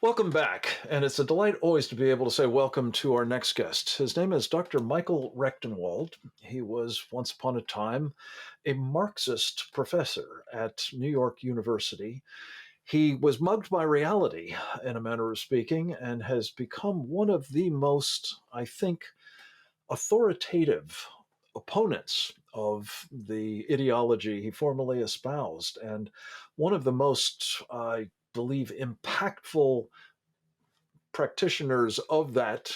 Welcome back, and it's a delight always to be able to say welcome to our next guest. His name is Dr. Michael Rectenwald. He was once upon a time a Marxist professor at New York University. He was mugged by reality, in a manner of speaking, and has become one of the most, I think, authoritative opponents of the ideology he formerly espoused, and one of the most, I believe, impactful practitioners of that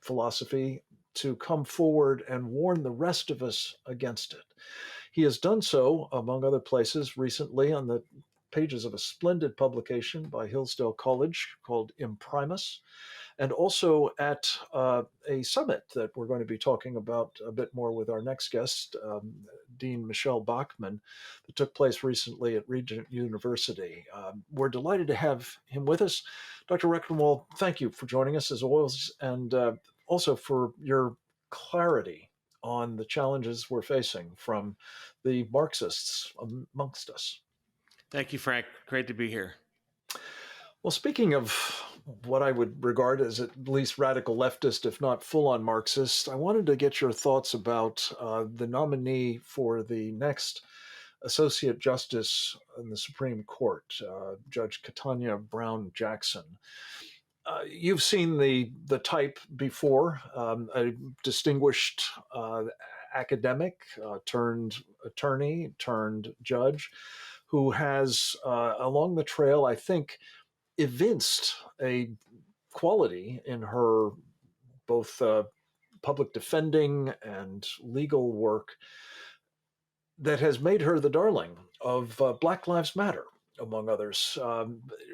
philosophy to come forward and warn the rest of us against it. He has done so, among other places, recently on the pages of a splendid publication by Hillsdale College called Imprimus, and also at a summit that we're going to be talking about a bit more with our next guest, Dean Michelle Bachman, that took place recently at Regent University. We're delighted to have him with us. Dr. Rectenwald, thank you for joining us as always, and also for your clarity on the challenges we're facing from the Marxists amongst us. Thank you, Frank. Great to be here. Well, speaking of what I would regard as at least radical leftist, if not full-on Marxist, I wanted to get your thoughts about the nominee for the next Associate Justice in the Supreme Court, Judge Katanya Brown Jackson. You've seen the type before, a distinguished academic turned attorney turned judge who has, along the trail, I think, evinced a quality in her both public defending and legal work that has made her the darling of Black Lives Matter, among others.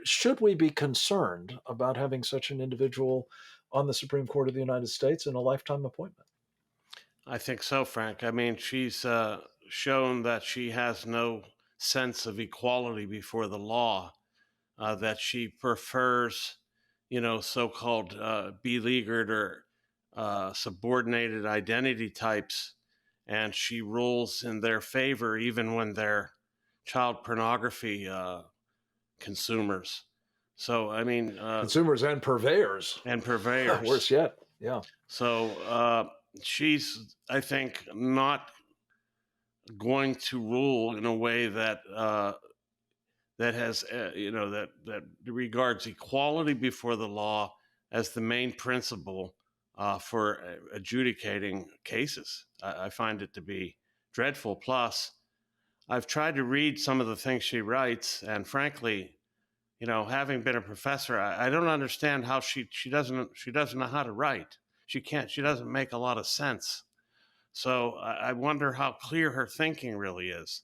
Should we be concerned about having such an individual on the Supreme Court of the United States in a lifetime appointment? I think so, Frank. I mean, she's shown that she has no sense of equality before the law, that she prefers, so-called beleaguered or subordinated identity types, and she rules in their favor even when they're child pornography consumers. So, I mean, consumers and purveyors. and purveyors. Worse yet, yeah. So she's, I think, not going to rule in a way that that has, that regards equality before the law as the main principle for adjudicating cases. I find it to be dreadful. Plus, I've tried to read some of the things she writes, and frankly, having been a professor, I don't understand how she doesn't know how to write. She doesn't make a lot of sense. So I wonder how clear her thinking really is.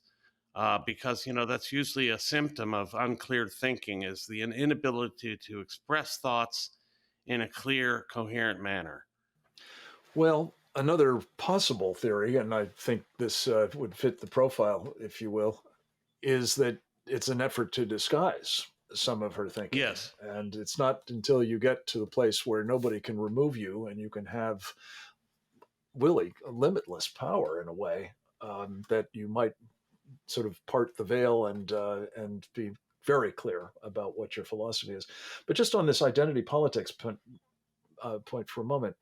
Because, that's usually a symptom of unclear thinking, is the inability to express thoughts in a clear, coherent manner. Well, another possible theory, and I think this would fit the profile, if you will, is that it's an effort to disguise some of her thinking. Yes. And it's not until you get to the place where nobody can remove you and you can have really limitless power in a way that you might sort of part the veil and be very clear about what your philosophy is. But just on this identity politics point for a moment,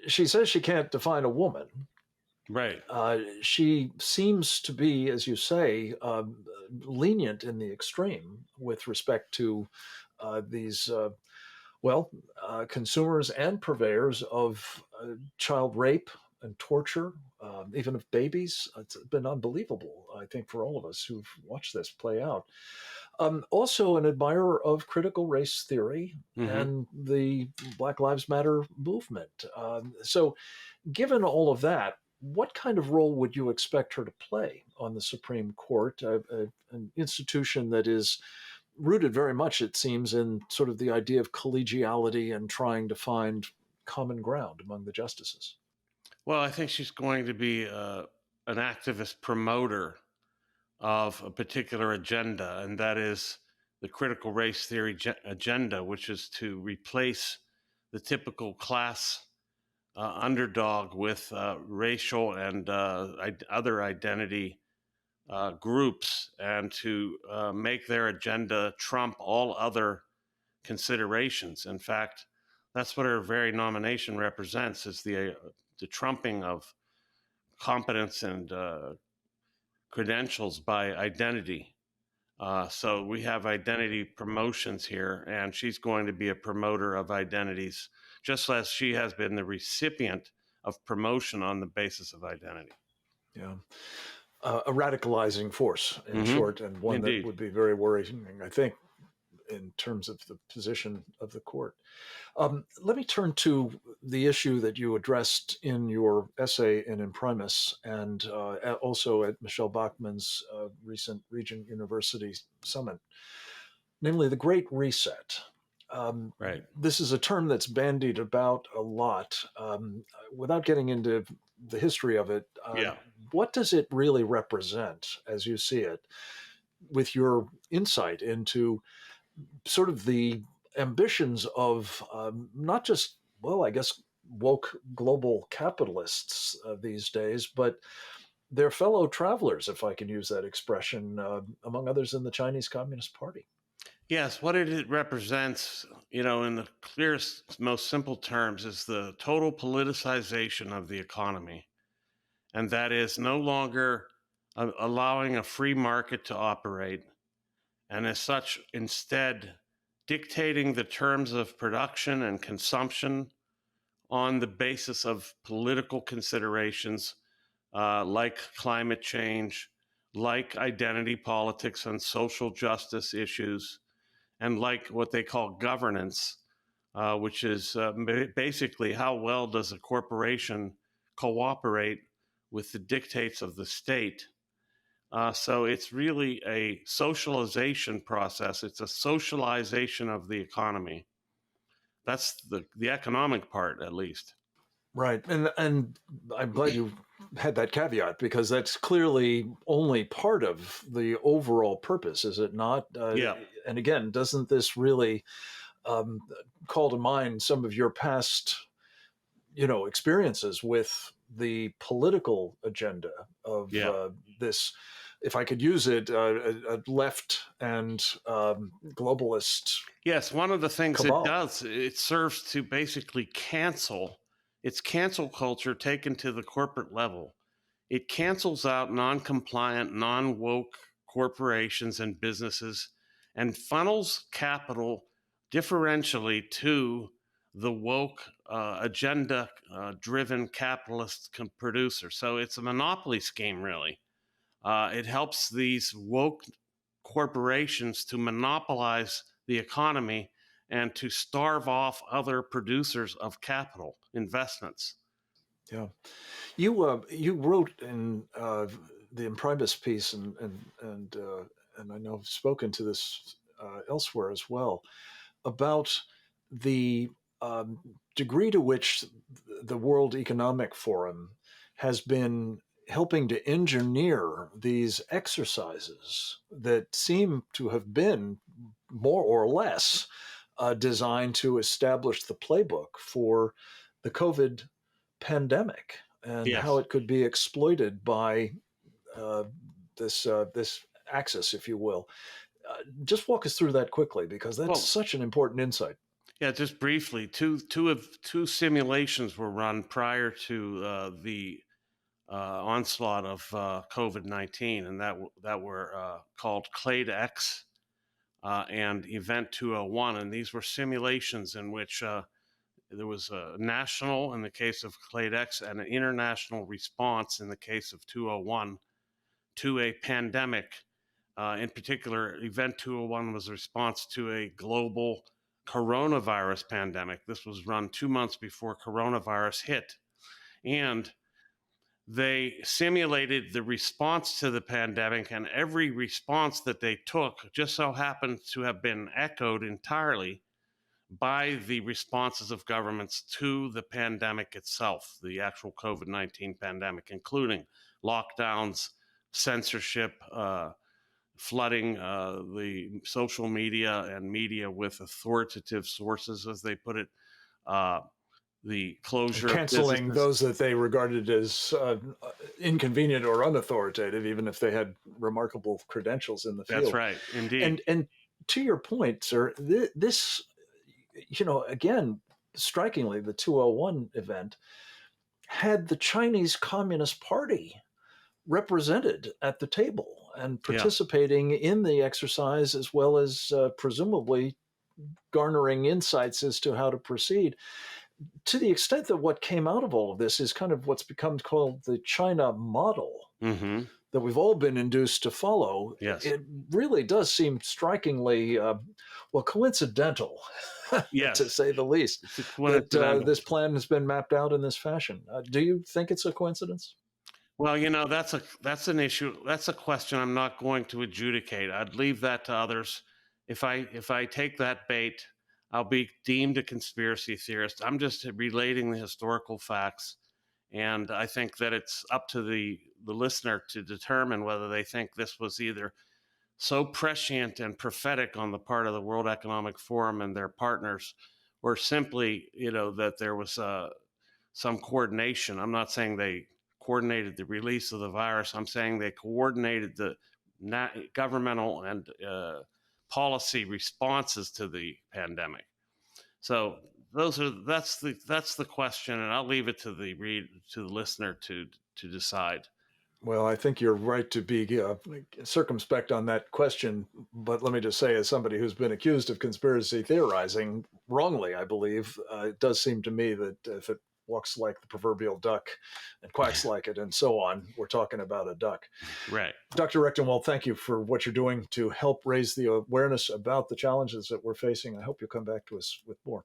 she says she can't define a woman. Right. She seems to be, as you say, lenient in the extreme with respect to these, consumers and purveyors of child rape and torture, even of babies. It's been unbelievable, I think, for all of us who've watched this play out. Also an admirer of critical race theory and the Black Lives Matter movement. So given all of that, what kind of role would you expect her to play on the Supreme Court, an institution that is rooted very much, it seems, in sort of the idea of collegiality and trying to find common ground among the justices? Well, I think she's going to be an activist promoter of a particular agenda, and that is the critical race theory agenda, which is to replace the typical class underdog with racial and other identity groups, and to make their agenda trump all other considerations. In fact, that's what her very nomination represents, is the trumping of competence and credentials by identity. So we have identity promotions here, and she's going to be a promoter of identities, just as she has been the recipient of promotion on the basis of identity. Yeah. A radicalizing force, in short, and one that Indeed. would be very worrying, I think, in terms of the position of the court. Let me turn to the issue that you addressed in your essay in Imprimis and also at Michelle Bachmann's recent Regent University Summit, namely the Great Reset. Right. This is a term that's bandied about a lot. Without getting into the history of it, Yeah. what does it really represent as you see it, with your insight into sort of the ambitions of not just, well, I guess, woke global capitalists these days, but their fellow travelers, if I can use that expression, among others in the Chinese Communist Party? Yes, what it represents, in the clearest, most simple terms, is the total politicization of the economy. And that is no longer allowing a free market to operate, and as such, instead, dictating the terms of production and consumption on the basis of political considerations like climate change, like identity politics and social justice issues, and like what they call governance, which is basically how well does a corporation cooperate with the dictates of the state. So it's really a socialization process. It's a socialization of the economy. That's the economic part, at least. Right, and I'm glad you had that caveat, because that's clearly only part of the overall purpose, is it not? Yeah. And again, doesn't this really um, call to mind some of your past, experiences with the political agenda of Yeah. this, if I could use it, a left and globalist Yes, one of the things it cabal? does, it serves to basically cancel. It's cancel culture taken to the corporate level. It cancels out non-compliant, non-woke corporations and businesses and funnels capital differentially to the woke agenda driven capitalist producer. So it's a monopoly scheme, really. It helps these woke corporations to monopolize the economy and to starve off other producers of capital investments. Yeah. You wrote in the Imprimis piece, and I know I've spoken to this elsewhere as well, about the degree to which the World Economic Forum has been helping to engineer these exercises that seem to have been more or less designed to establish the playbook for the COVID pandemic and how Yes. it could be exploited by uh, this axis, if you will. Just walk us through that quickly, because that's Well, such an important insight. yeah, just briefly, two simulations were run prior to the onslaught of COVID-19, and that were called Clade X and Event 201, and these were simulations in which there was a national in the case of Clade X and an international response in the case of 201 to a pandemic. In particular, Event 201 was a response to a global coronavirus pandemic. This was run 2 months before coronavirus hit. And they simulated the response to the pandemic, and every response that they took just so happened to have been echoed entirely by the responses of governments to the pandemic itself, the actual COVID-19 pandemic, including lockdowns, censorship, flooding the social media and media with authoritative sources, as they put it, the closure of Canceling businesses. those that they regarded as inconvenient or unauthoritative, even if they had remarkable credentials in the That's field. right, indeed. And to your point, sir, this again, strikingly, the 201 event had the Chinese Communist Party represented at the table and Yeah. participating in the exercise, as well as presumably garnering insights as to how to proceed. To the extent that what came out of all of this is kind of what's become called the China model Mm-hmm. that we've all been induced to follow, Yes. it really does seem strikingly, coincidental, to Yes. say the least, It's a that coincidental. this plan has been mapped out in this fashion. Do you think it's a coincidence? Well, that's an issue. That's a question I'm not going to adjudicate. I'd leave that to others. If I take that bait, I'll be deemed a conspiracy theorist. I'm just relating the historical facts, and I think that it's up to the listener to determine whether they think this was either so prescient and prophetic on the part of the World Economic Forum and their partners, or simply, that there was some coordination. I'm not saying they coordinated the release of the virus. I'm saying they coordinated the governmental and policy responses to the pandemic. So that's the question, and I'll leave it to the listener to decide. Well, I think you're right to be circumspect on that question. But let me just say, as somebody who's been accused of conspiracy theorizing, wrongly, I believe, it does seem to me that if it walks like the proverbial duck and quacks like it and so on, we're talking about a duck. Right. Dr. Rectenwald, thank you for what you're doing to help raise the awareness about the challenges that we're facing. I hope you'll come back to us with more.